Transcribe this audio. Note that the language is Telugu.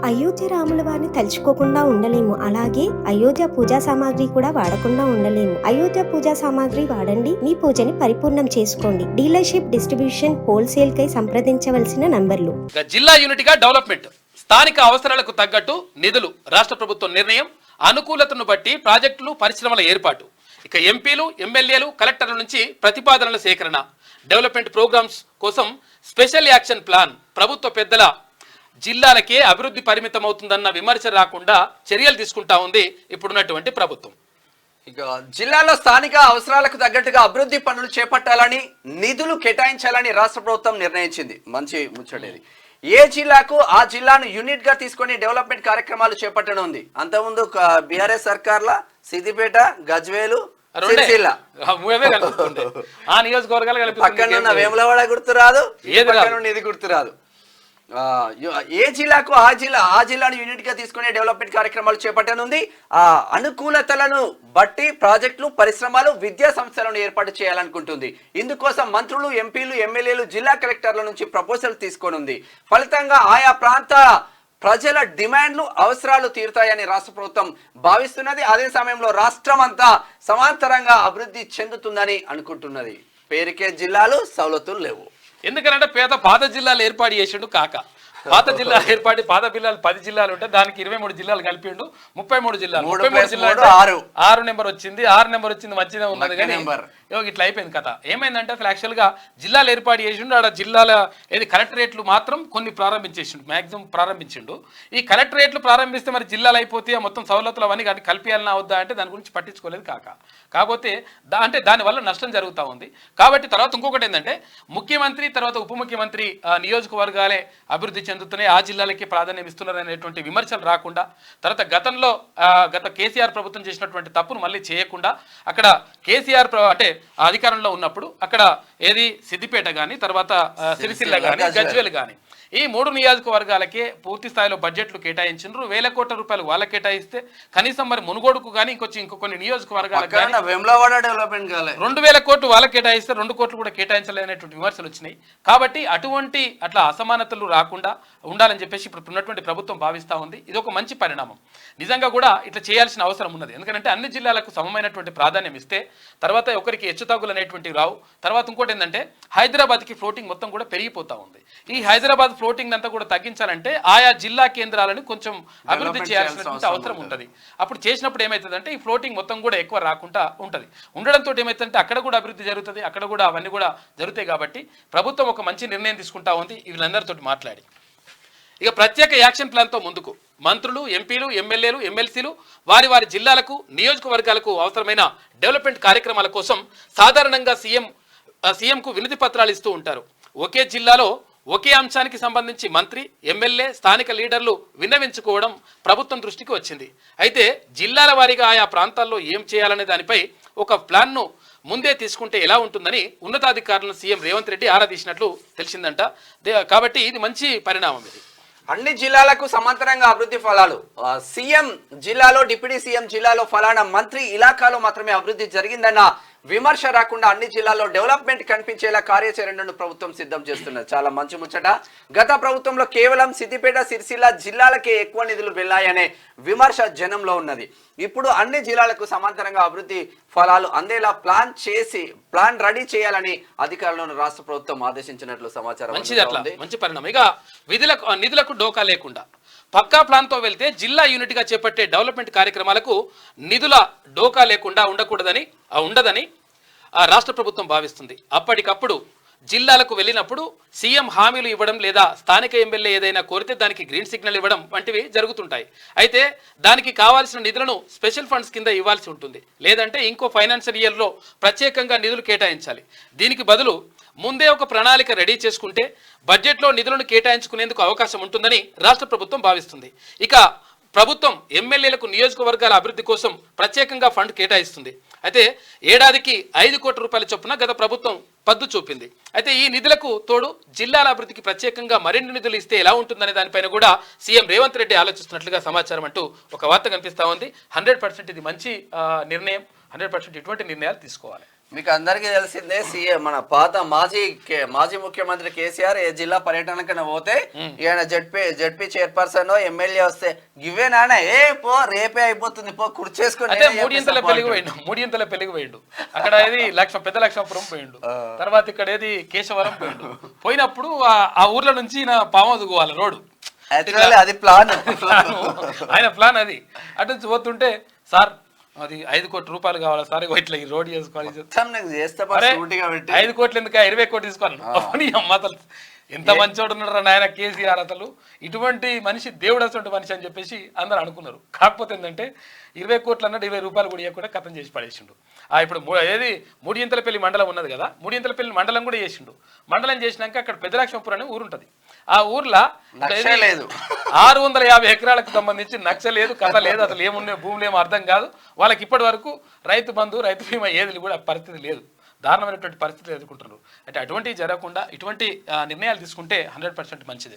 అయోధ్య రాముల వారిని తలుచుకోకుండా ఉండలేము. అలాగే అయోధ్య పూజా సామాగ్రి కూడా వాడకుండా ఉండలేము. అయోధ్య పూజా సామాగ్రి వాడండి, మీ పూజని పరిపూర్ణం చేసుకోండి. డీలర్షిప్, డిస్ట్రిబ్యూషన్, హోల్సేల్ కై సంప్రదించవలసిన నంబర్లు. జిల్లా యూనిట్గా డెవలప్మెంట్, స్థానిక అవసరాలకు తగ్గట్టు నిధులు, రాష్ట్ర ప్రభుత్వం నిర్ణయం, అనుకూలతను బట్టి ప్రాజెక్టులు, పరిశ్రమల ఏర్పాటు. ఇక ఎంపీలు, ఎమ్మెల్యేలు, కలెక్టర్ల నుంచి ప్రతిపాదనల సేకరణ, డెవలప్మెంట్ ప్రోగ్రామ్స్ కోసం స్పెషల్ యాక్షన్ ప్లాన్. ప్రభుత్వ పెద్దల జిల్లాలకే అభివృద్ధి పరిమితం అవుతుందన్న విమర్శ రాకుండా చర్యలు తీసుకుంటా ఉంది ఇప్పుడున్నటువంటి ప్రభుత్వం. ఇక జిల్లాలో స్థానిక అవసరాలకు తగ్గట్టుగా అభివృద్ధి పనులు చేపట్టాలని, నిధులు కేటాయించాలని రాష్ట్ర ప్రభుత్వం నిర్ణయించింది. మంచి ముచ్చటేది. ఏ జిల్లాకు ఆ జిల్లాను యూనిట్ గా తీసుకొని డెవలప్మెంట్ కార్యక్రమాలు చేపట్టడం ఉంది. అంతకుముందు బీఆర్ఎస్ సర్కార్ల సిద్దిపేట, గజ్వేలు, సిరిసిల్ల, ఆ నియోజకవర్గాలు పక్కన వేములవాడ గుర్తురాదు, ఇది గుర్తురాదు. ఏ జిల్లాకు ఆ జిల్లాను యూనిట్ గా తీసుకునే డెవలప్మెంట్ కార్యక్రమాలు చేపట్టనుంది. ఆ అనుకూలతలను బట్టి ప్రాజెక్టులు, పరిశ్రమలు, విద్యా సంస్థలను ఏర్పాటు చేయాలనుకుంటుంది. ఇందుకోసం మంత్రులు, ఎంపీలు, ఎమ్మెల్యేలు, జిల్లా కలెక్టర్ల నుంచి ప్రపోజల్ తీసుకోనుంది. ఫలితంగా ఆయా ప్రాంత ప్రజల డిమాండ్లు, అవసరాలు తీరుతాయని రాష్ట్ర ప్రభుత్వం భావిస్తున్నది. అదే సమయంలో రాష్ట్రం అంతా సమాంతరంగా అభివృద్ధి చెందుతుందని అనుకుంటున్నది. పేరుకే జిల్లాలు, సౌలతులు లేవు. ఎందుకంటే పాత జిల్లాలు ఏర్పాటు చేసిండు కాక. పాత జిల్లాలు ఏర్పాటు, పాత జిల్లాలు 10 జిల్లాలు ఉంటే దానికి 23 జిల్లాలు కలిపిండు, 33 జిల్లాలు. 33 జిల్లాలు 6 నెంబర్ వచ్చింది. 6 నెంబర్ వచ్చింది, మంచిగా ఉన్నది. కానీ ఇట్లా అయిపోయింది కథ. ఏమైందంటే అసలు యాక్చువల్గా జిల్లాలు ఏర్పాటు చేసిండు. ఆడ జిల్లాల కలెక్టరేట్లు మాత్రం కొన్ని ప్రారంభించేసిండు, మ్యాక్సిమం ప్రారంభించిండు. ఈ కలెక్టరేట్లు ప్రారంభిస్తే మరి జిల్లాలు అయిపోతే మొత్తం సౌలతులు అవన్నీ కలిపియాలన్నా వద్దా అంటే దాని గురించి పట్టించుకోలేదు కాక. కాకపోతే దానివల్ల నష్టం జరుగుతూ ఉంది. కాబట్టి తర్వాత ఇంకొకటి ఏంటంటే ముఖ్యమంత్రి తర్వాత ఉప ముఖ్యమంత్రి నియోజకవర్గాలే అభివృద్ధి చెందుతున్నాయి, ఆ జిల్లాలకి ప్రాధాన్యం ఇస్తున్నారు అనేటువంటి విమర్శలు రాకుండా, తర్వాత గత కేసీఆర్ ప్రభుత్వం చేసినటువంటి తప్పును మళ్ళీ చేయకుండా, అక్కడ కేసీఆర్ అంటే అధికారంలో ఉన్నప్పుడు అక్కడ సిద్దిపేట కానీ, తర్వాత సిరిసిల్ల కానీ, గజ్వేల్ కానీ, ఈ 3 నియోజకవర్గాలకే పూర్తి స్థాయిలో బడ్జెట్లు కేటాయించారు. 1000 కోట్ల రూపాయలు వాళ్ళకి కేటాయిస్తే కనీసం మరి మునుగోడుకు కానీ ఇంకొన్ని నియోజకవర్గాలకు 2000 కోట్లు వాళ్ళకి కేటాయిస్తే 2 కోట్లు కూడా కేటాయించలేనటువంటి విమర్శలు వచ్చినాయి. కాబట్టి అట్లా అసమానతలు రాకుండా ఉండాలని చెప్పేసి ఇప్పుడు ఉన్నటువంటి ప్రభుత్వం భావిస్తూ ఉంది. ఇది ఒక మంచి పరిణామం. నిజంగా కూడా ఇట్లా చేయాల్సిన అవసరం ఉన్నది. ఎందుకంటే అన్ని జిల్లాలకు సమమైనటువంటి ప్రాధాన్యం ఇస్తే తర్వాత ఒకరికి హెచ్చుతగ్గులు అనేటువంటివి రావు. తర్వాత ఇంకోటి ఏంటంటే హైదరాబాద్కి ఫ్లోటింగ్ మొత్తం కూడా పెరిగిపోతూ ఉంది. ఈ హైదరాబాద్ ఫ్లోటింగ్ అంతా కూడా తగ్గించాలంటే ఆయా జిల్లా కేంద్రాలను కొంచెం అభివృద్ధి చేయాల్సినటువంటి అవసరం ఉంటుంది. అప్పుడు చేసినప్పుడు ఏమవుతుందంటే ఈ ఫ్లోటింగ్ మొత్తం కూడా ఎక్కువ రాకుండా ఉంటుంది. ఉండడంతో ఏమవుతుందంటే అక్కడ కూడా అభివృద్ధి జరుగుతుంది, అక్కడ కూడా అవన్నీ కూడా జరుగుతాయి. కాబట్టి ప్రభుత్వం ఒక మంచి నిర్ణయం తీసుకుంటా ఉంది వీళ్ళందరితో మాట్లాడి. ఇక ప్రత్యేక యాక్షన్ ప్లాన్తో ముందుకు మంత్రులు, ఎంపీలు, ఎమ్మెల్యేలు, ఎమ్మెల్సీలు వారి జిల్లాలకు, నియోజకవర్గాలకు అవసరమైన డెవలప్మెంట్ కార్యక్రమాల కోసం సాధారణంగా సీఎంకు వినతి పత్రాలు ఇస్తూ ఉంటారు. ఒకే జిల్లాలో ఒకే అంశానికి సంబంధించి మంత్రి, ఎమ్మెల్యే, స్థానిక లీడర్లు విన్నవించుకోవడం ప్రభుత్వం దృష్టికి వచ్చింది. అయితే జిల్లాల వారీగా ఆయా ప్రాంతాల్లో ఏం చేయాలనే దానిపై ఒక ప్లాన్ను ముందే తీసుకుంటే ఎలా ఉంటుందని ఉన్నతాధికారులను సీఎం రేవంత్ రెడ్డి ఆరా తీసినట్లు తెలిసిందంట. కాబట్టి ఇది మంచి పరిణామం. ఇది అన్ని జిల్లాలకు సమాంతరంగా అభివృద్ధి ఫలాలు. సీఎం జిల్లాలో, డిప్యూటీ సీఎం జిల్లాలో ఫలానా మంత్రి ఇలాకాలో మాత్రమే అభివృద్ధి జరిగిందన్న విమర్శ రాకుండా అన్ని జిల్లాల్లో డెవలప్మెంట్ కనిపించేలా కార్యాచరణను ప్రభుత్వం సిద్ధం చేస్తున్నది. చాలా మంచి ముచ్చట. గత ప్రభుత్వంలో కేవలం సిద్దిపేట, సిరిసిల్ల జిల్లాలకే ఎక్కువ నిధులు వెళ్ళాయనే విమర్శ జనంలో ఉన్నది. ఇప్పుడు అన్ని జిల్లాలకు సమాంతరంగా అభివృద్ధి ఫలాలు అందేలా ప్లాన్ రెడీ చేయాలని అధికారులను రాష్ట్ర ప్రభుత్వం ఆదేశించినట్లు సమాచారం. మంచి పరిణామం. ఇక నిధులకు డోకా లేకుండా పక్కా ప్లాన్తో వెళ్తే జిల్లా యూనిట్గా చేపట్టే డెవలప్మెంట్ కార్యక్రమాలకు నిధుల డోకా లేకుండా ఉండదని రాష్ట్ర ప్రభుత్వం భావిస్తుంది. అప్పటికప్పుడు జిల్లాలకు వెళ్ళినప్పుడు సీఎం హామీలు ఇవ్వడం లేదా స్థానిక ఎమ్మెల్యే ఏదైనా కోరితే దానికి గ్రీన్ సిగ్నల్ ఇవ్వడం వంటివి జరుగుతుంటాయి. అయితే దానికి కావాల్సిన నిధులను స్పెషల్ ఫండ్స్ కింద ఇవ్వాల్సి ఉంటుంది, లేదంటే ఇంకో ఫైనాన్షియల్ ఇయర్లో ప్రత్యేకంగా నిధులు కేటాయించాలి. దీనికి బదులు ముందే ఒక ప్రణాళిక రెడీ చేసుకుంటే బడ్జెట్లో నిధులను కేటాయించుకునేందుకు అవకాశం ఉంటుందని రాష్ట్ర ప్రభుత్వం భావిస్తుంది. ఇక ప్రభుత్వం ఎమ్మెల్యేలకు నియోజకవర్గాల అభివృద్ధి కోసం ప్రత్యేకంగా ఫండ్ కేటాయిస్తుంది. అయితే ఏడాదికి 5 కోట్ల రూపాయల చొప్పున గత ప్రభుత్వం పద్దు చూపింది. అయితే ఈ నిధులకు తోడు జిల్లాల అభివృద్ధికి ప్రత్యేకంగా మరిన్ని నిధులు ఇస్తే ఎలా ఉంటుందనే దానిపైన కూడా సీఎం రేవంత్ రెడ్డి ఆలోచిస్తున్నట్లుగా సమాచారం అంటూ ఒక వార్త కనిపిస్తూ ఉంది. 100% ఇది మంచి నిర్ణయం. 100% ఇటువంటి నిర్ణయాలు తీసుకోవాలి. మీకు అందరికీ తెలిసిందే సీఎం మన పాత మాజీ ముఖ్యమంత్రి కేసీఆర్ ఏ జిల్లా పర్యటనకైనా పోతే ఈయన జడ్పీ చైర్పర్సన్ ఎమ్మెల్యే వస్తే గివే నాన్న ఏ పో రేపే అయిపోతుంది పో కుర్చేసుకొని అంటే మూడింతల పెళ్లికి పోయిండు అక్కడ ఏది పెద్ద లక్షపురం పోయిండు తర్వాత ఇక్కడ ఏది కేశవరం పోయిండు పోయినప్పుడు ఆ ఊర్ల నుంచి నా పామోదు పోవాలి రోడ్డు అది ప్లాన్ ఆయన ప్లాన్ అది అటు నుంచి పోతుంటే సార్ అది 5 కోట్ల రూపాయలు కావాలా సార్ ఇట్లా ఈ రోడ్ చేసుకోవాలి 5 కోట్లు ఎందుకు 20 కోట్లు తీసుకోవాలి అమ్మతలు ఎంత మంచోడు ఉన్నాడు నాయన కేసీఆర్ అసలు ఇటువంటి మనిషి దేవుడు అసలు మనిషి అని చెప్పేసి అందరూ అనుకున్నారు కాకపోతే ఏంటంటే 20 కోట్లు అన్నట్టు 20 రూపాయలు కూడా ఇవ్వకుండా కథం చేసి పడేసిండు ఇప్పుడు ఏది మూడింతలపల్లి మండలం ఉన్నది కదా మూడింతలపల్లి మండలం కూడా చేసిండు మండలం చేసినాక అక్కడ పెద్దలక్ష్మపురం అనే ఊరు ఉంటుంది ఆ ఊర్లో 650 ఎకరాలకు సంబంధించి నక్ష లేదు కథ లేదు అసలు ఏమున్నాయో భూములు ఏమో అర్థం కాదు వాళ్ళకి ఇప్పటి వరకు రైతు బంధు రైతు బీమా ఏది కూడా పరిస్థితి లేదు దారుణమైనటువంటి పరిస్థితులు ఎదుర్కొంటున్నారు అంటే అటువంటివి జరగకుండా ఇటువంటి నిర్ణయాలు తీసుకుంటే 100% మంచిదే